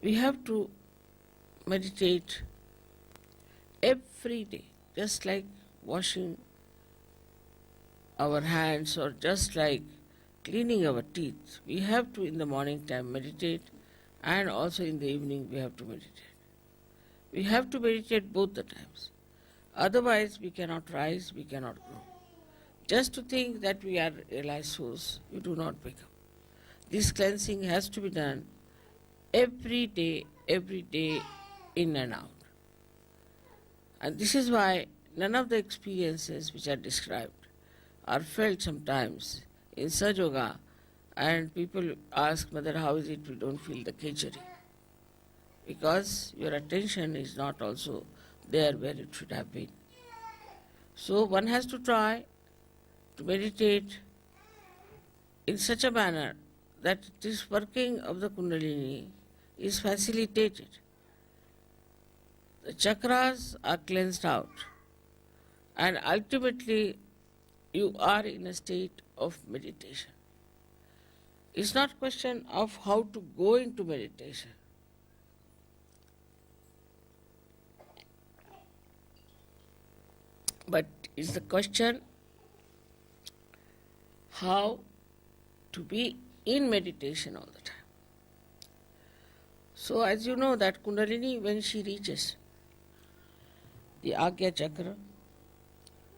We have to meditate every day, just like washing our hands or just like cleaning our teeth. We have to in the morning time meditate, and also in the evening we have to meditate. We have to meditate both the times. Otherwise we cannot rise, we cannot grow. Just to think that we are realized souls, you do not become. This cleansing has to be done every day, in and out. And this is why none of the experiences which are described are felt sometimes in Sahaja Yoga, and people ask, Mother, how is it we don't feel the khichdi? Because your attention is not also there where it should have been. So one has to try to meditate in such a manner that this working of the kundalini is facilitated. The chakras are cleansed out, and ultimately you are in a state of meditation. It's not a question of how to go into meditation. But it's the question how to be in meditation all the time. So as you know that kundalini, when she reaches the Agya chakra,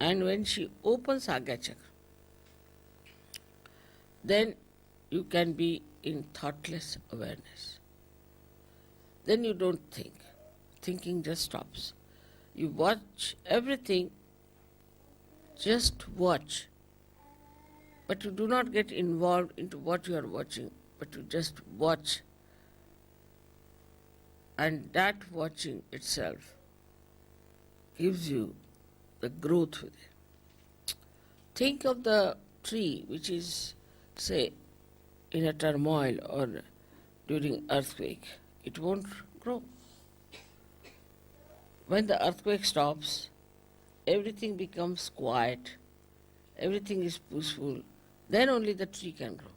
and when she opens Agya chakra, then you can be in thoughtless awareness. Then you don't think. Thinking just stops. You watch everything, just watch. But you do not get involved into what you are watching, but you just watch. And that watching itself gives you the growth within. Think of the tree which is, say, in a turmoil or during earthquake. It won't grow. When the earthquake stops, everything becomes quiet, everything is peaceful, then only the tree can grow.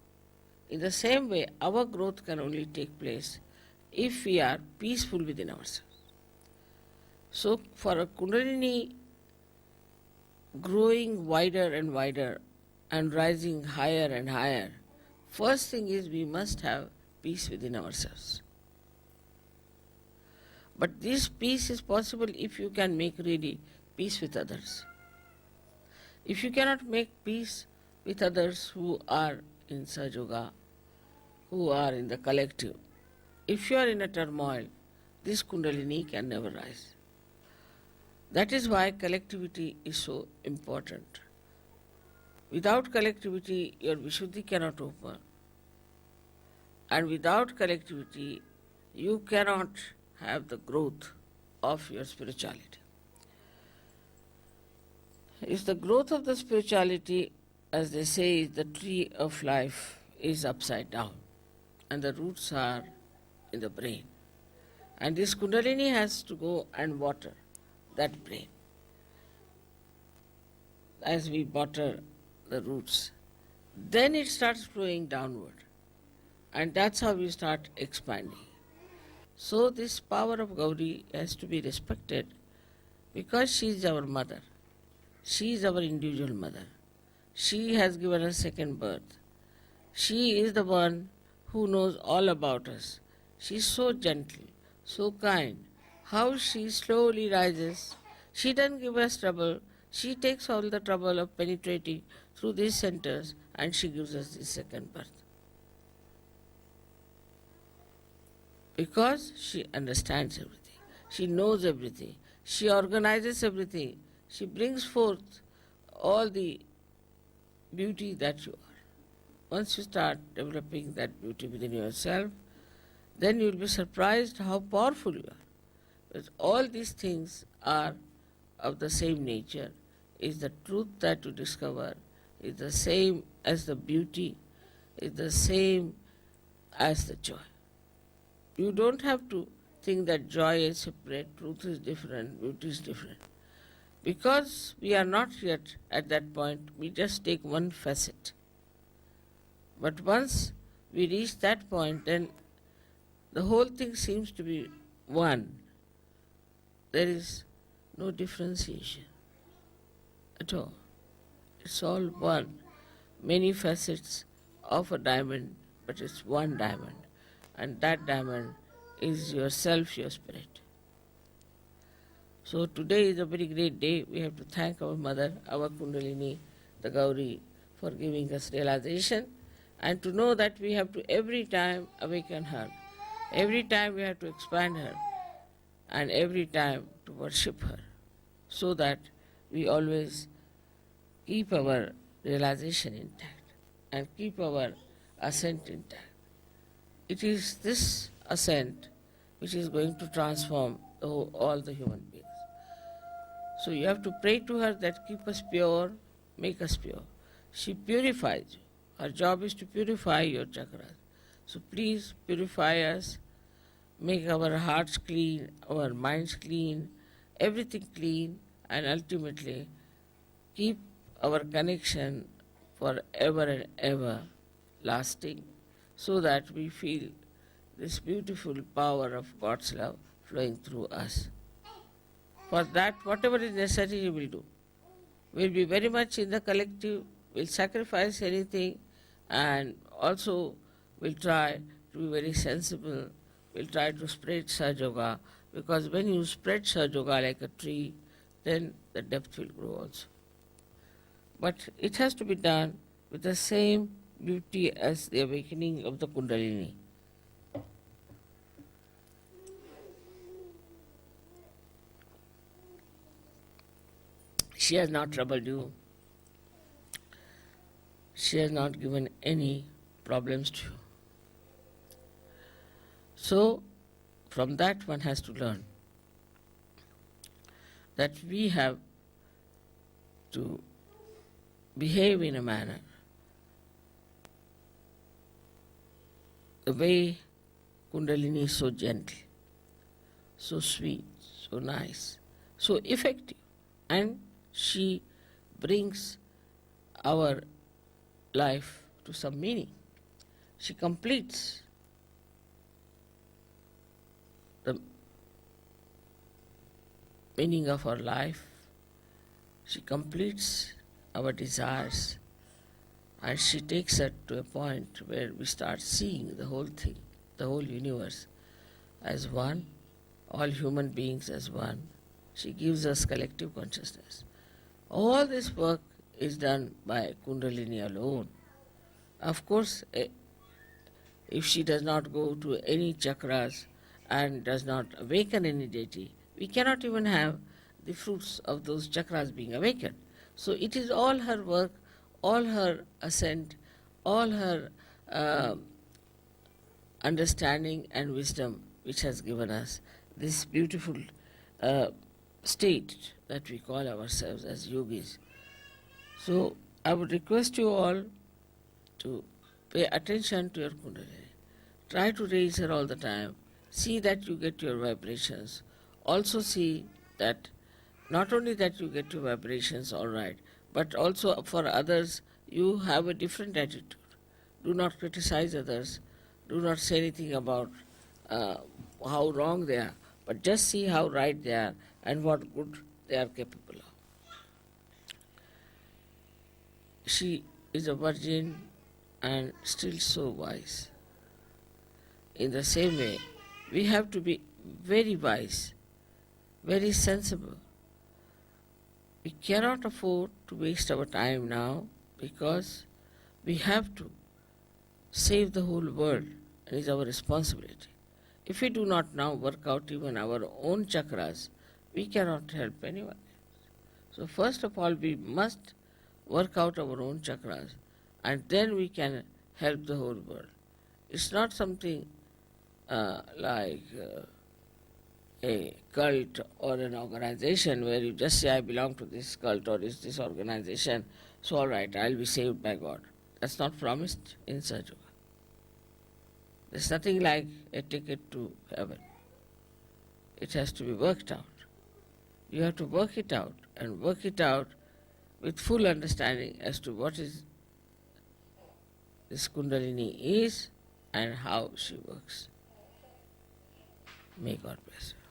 In the same way, our growth can only take place if we are peaceful within ourselves. So for a kundalini growing wider and wider and rising higher and higher, first thing is we must have peace within ourselves. But this peace is possible if you can make really peace with others. If you cannot make peace with others who are in Sahaja Yoga, who are in the collective, if you are in a turmoil, this kundalini can never rise. That is why collectivity is so important. Without collectivity, your Vishuddhi cannot open. And without collectivity, you cannot have the growth of your spirituality. If the growth of the spirituality, as they say, the tree of life is upside down, and the roots are in the brain. And this kundalini has to go and water that brain. As we water the roots, then it starts flowing downward. And that's how we start expanding. So this power of Gauri has to be respected because she is our mother. She is our individual mother. She has given us second birth. She is the one who knows all about us. She is so gentle, so kind. How she slowly rises. She doesn't give us trouble. She takes all the trouble of penetrating through these centers, and she gives us this second birth. Because she understands everything. She knows everything. She organizes everything. She brings forth all the beauty that you are. Once you start developing that beauty within yourself, then you will be surprised how powerful you are. Because all these things are of the same nature. Is the truth that you discover, is the same as the beauty, is the same as the joy. You don't have to think that joy is separate, truth is different, beauty is different. Because we are not yet at that point, we just take one facet. But once we reach that point, then the whole thing seems to be one. There is no differentiation at all. It's all one. Many facets of a diamond, but it's one diamond. And that diamond is yourself, your spirit. So today is a very great day. We have to thank our mother, our Kundalini, the Gauri, for giving us realization, and to know that we have to every time awaken her. Every time we have to expand her, and every time to worship her, so that we always keep our realization intact and keep our ascent intact. It is this ascent which is going to transform all the human beings. So you have to pray to her that keep us pure, make us pure. She purifies you. Her job is to purify your chakras. So please purify us, make our hearts clean, our minds clean, everything clean, and ultimately keep our connection forever and ever lasting, so that we feel this beautiful power of God's love flowing through us. For that, whatever is necessary, we will do. We'll be very much in the collective, we'll sacrifice anything, and also we'll try to be very sensible. We'll try to spread Sahaja Yoga, because when you spread Sahaja Yoga like a tree, then the depth will grow also. But it has to be done with the same beauty as the awakening of the Kundalini. She has not troubled you. She has not given any problems to you. So, from that one has to learn that we have to behave in a manner the way Kundalini is so gentle, so sweet, so nice, so effective, and she brings our life to some meaning. She completes the meaning of our life. She completes our desires, and she takes us to a point where we start seeing the whole thing, the whole universe as one, all human beings as one. She gives us collective consciousness. All this work is done by Kundalini alone. Of course, if she does not go to any chakras and does not awaken any deity, we cannot even have the fruits of those chakras being awakened. So it is all her work, all her ascent, all her understanding and wisdom which has given us this beautiful state that we call ourselves as yogis. So I would request you all to pay attention to your Kundalini. Try to raise her all the time. See that you get your vibrations. Also see that not only that you get your vibrations all right, but also for others you have a different attitude. Do not criticize others. Do not say anything about how wrong they are, but just see how right they are and what good they are capable of. She is a virgin and still so wise. In the same way, we have to be very wise, very sensible. We cannot afford to waste our time now, because we have to save the whole world, and it is our responsibility. If we do not now work out even our own chakras, we cannot help anyone. So first of all, we must work out our own chakras, and then we can help the whole world. It's not something like a cult or an organization where you just say, I belong to this cult or this organization, so all right, I'll be saved by God. That's not promised in Sahaja Yoga. There's nothing like a ticket to heaven. It has to be worked out. You have to work it out, and work it out with full understanding as to what is this Kundalini is and how she works. May God bless you.